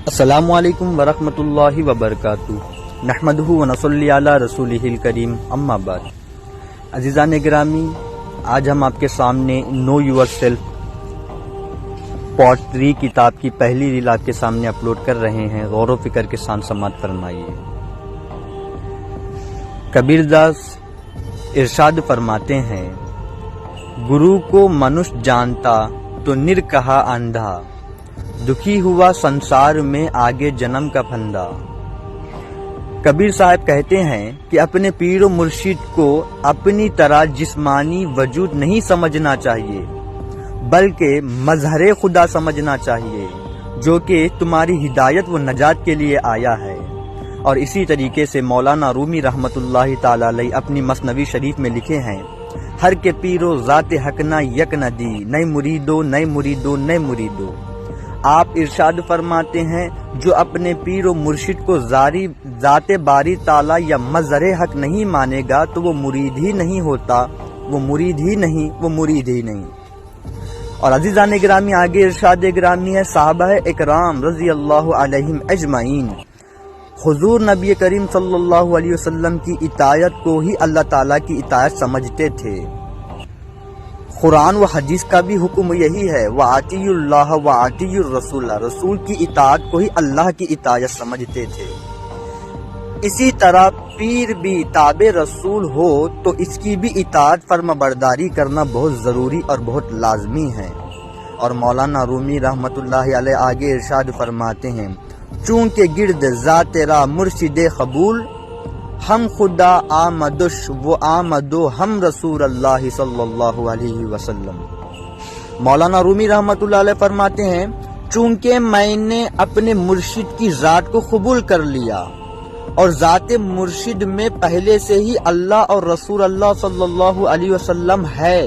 السلام علیکم ورحمۃ اللہ وبرکاتہ۔ نحمدہ ونصلی علی رسولہ الکریم، اما بعد۔ عزیزان گرامی، آج ہم آپ کے سامنے نو یور سیلف پارٹ 3 کتاب کی پہلی ریل آپ کے سامنے اپلوڈ کر رہے ہیں۔ غور و فکر کے ساتھ سماعت فرمائیے۔ کبیر داس ارشاد فرماتے ہیں، گرو کو منش جانتا تو نر کہا اندھا، دکھی ہوا سنسار میں آگے جنم کا پھندا۔ کبیر صاحب کہتے ہیں کہ اپنے پیر و مرشد کو اپنی طرح جسمانی وجود نہیں سمجھنا چاہیے، بلکہ مظہر خدا سمجھنا چاہیے، جو کہ تمہاری ہدایت و نجات کے لیے آیا ہے۔ اور اسی طریقے سے مولانا رومی رحمۃ اللہ تعالی علیہ اپنی مثنوی شریف میں لکھے ہیں، ہر کے پیرو ذات حق نہ یک نہ دی، نئے مریدو نئے مریدو نئے مریدو۔ آپ ارشاد فرماتے ہیں، جو اپنے پیر و مرشد کو ذات باری تعالی یا مظہر حق نہیں مانے گا تو وہ مرید ہی نہیں ہوتا، وہ مرید ہی نہیں، وہ مرید ہی نہیں۔ اور عزیزان گرامی، آگے ارشاد گرامی ہے، صحابہ اکرام رضی اللہ علیہم اجمعین حضور نبی کریم صلی اللہ علیہ وسلم کی اطاعت کو ہی اللہ تعالیٰ کی اطاعت سمجھتے تھے۔ قرآن و حدیث کا بھی حکم یہی ہے، وَآتِیُّ اللَّهَ وَآتِیُّ الرَّسُولَ، رسول کی اطاعت کو ہی اللہ کی اطاعت سمجھتے تھے۔ اسی طرح پیر بھی تابع رسول ہو تو اس کی بھی اطاعت فرما برداری کرنا بہت ضروری اور بہت لازمی ہے۔ اور مولانا رومی رحمۃ اللہ علیہ آگے ارشاد فرماتے ہیں، چونکہ گرد ذات را مرشد قبول، ہم خدا آمدش وہ آمدو ہم رسول اللہ صلی اللہ علیہ وسلم۔ مولانا رومی رحمۃ اللہ علیہ فرماتے ہیں، چونکہ میں نے اپنے مرشد کی ذات کو قبول کر لیا اور ذات مرشد میں پہلے سے ہی اللہ اور رسول اللہ صلی اللہ علیہ وسلم ہے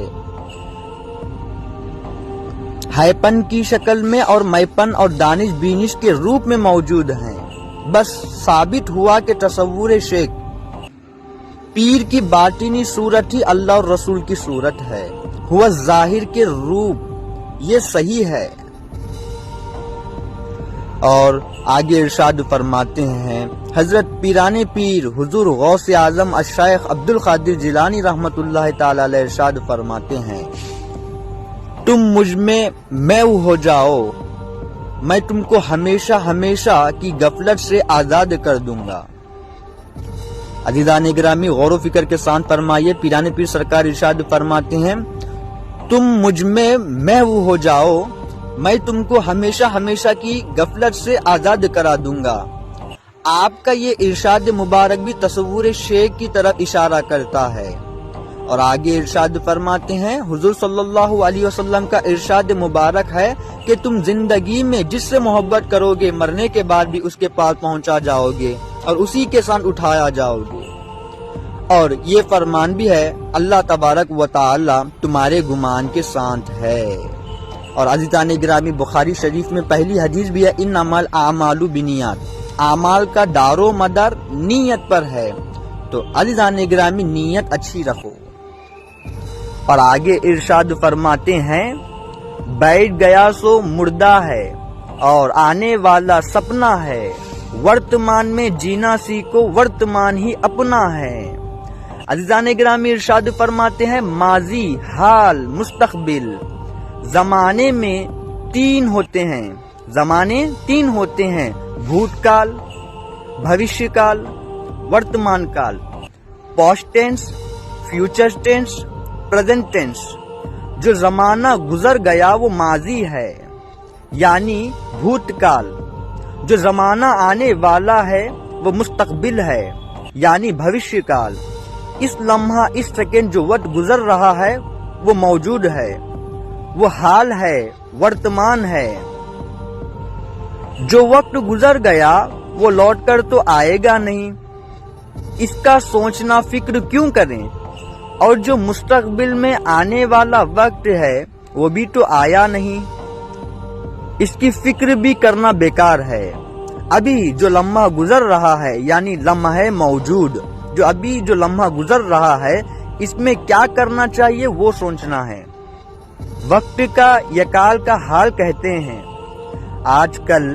پن کی شکل میں اور میپن اور دانش بینش کے روپ میں موجود ہیں، بس ثابت ہوا کہ تصور شیخ پیر کی باطنی صورت ہی اللہ اور رسول کی صورت ہے، ہوا ظاہر کے روپ، یہ صحیح ہے۔ اور آگے ارشاد فرماتے ہیں، حضرت پیران پیر حضور غوث اعظم الشیخ عبد القادر جیلانی رحمت اللہ تعالی علیہ ارشاد فرماتے ہیں، تم مجھ میں ہو جاؤ، میں تم کو ہمیشہ ہمیشہ کی غفلت سے آزاد کر دوں گا۔ عزیزان گرامی، غور و فکر کے ساتھ فرمائیے، پیران پیر سرکار ارشاد فرماتے ہیں، تم مجھ میں ہو جاؤ، میں تم کو ہمیشہ ہمیشہ کی غفلت سے آزاد کرا دوں گا۔ آپ کا یہ ارشاد مبارک بھی تصور شیخ کی طرف اشارہ کرتا ہے۔ اور آگے ارشاد فرماتے ہیں، حضور صلی اللہ علیہ وسلم کا ارشاد مبارک ہے کہ تم زندگی میں جس سے محبت کرو گے، مرنے کے بعد بھی اس کے پاس پہنچا جاؤ گے اور اسی کے ساتھ اٹھایا جاؤ گے۔ اور یہ فرمان بھی ہے، اللہ تبارک و تعالی تمہارے گمان کے ساتھ ہے۔ اور عزیزان گرامی، بخاری شریف میں پہلی حدیث بھی ہے، انما الاعمال بالنیات، اعمال کا دار و مدار نیت پر ہے۔ تو عزیزان گرامی، نیت اچھی رکھو۔ اور آگے ارشاد فرماتے ہیں، بیٹھ گیا سو مردہ ہے اور آنے والا سپنا ہے، ورتمان میں جینا سیکھو، ورتمان ہی اپنا ہے۔ عزیزان گرامی، ارشاد فرماتے ہیں، ماضی، حال، مستقبل، زمانے میں تین ہوتے ہیں، بھوت کال، بھوشیہ کال، ورتمان کال، past tense, future tense, present tense. جو زمانہ گزر گیا وہ ماضی ہے، یعنی بھوت کال۔ جو زمانہ آنے والا ہے وہ مستقبل ہے، یعنی بھوشیہ کال۔ اس لمحہ، اس سیکنڈ جو وقت گزر رہا ہے وہ موجود ہے، وہ حال ہے، ورتمان ہے۔ جو وقت گزر گیا وہ لوٹ کر تو آئے گا نہیں، اس کا سوچنا فکر کیوں کریں؟ اور جو مستقبل میں آنے والا وقت ہے وہ بھی تو آیا نہیں، اس کی فکر بھی کرنا بیکار ہے۔ ابھی جو لمحہ گزر رہا ہے، یعنی لمحہ موجود، جو لمحہ گزر رہا ہے، اس میں کیا کرنا چاہیے وہ سوچنا ہے۔ وقت کا یا کال کا حال کہتے ہیں، آج کل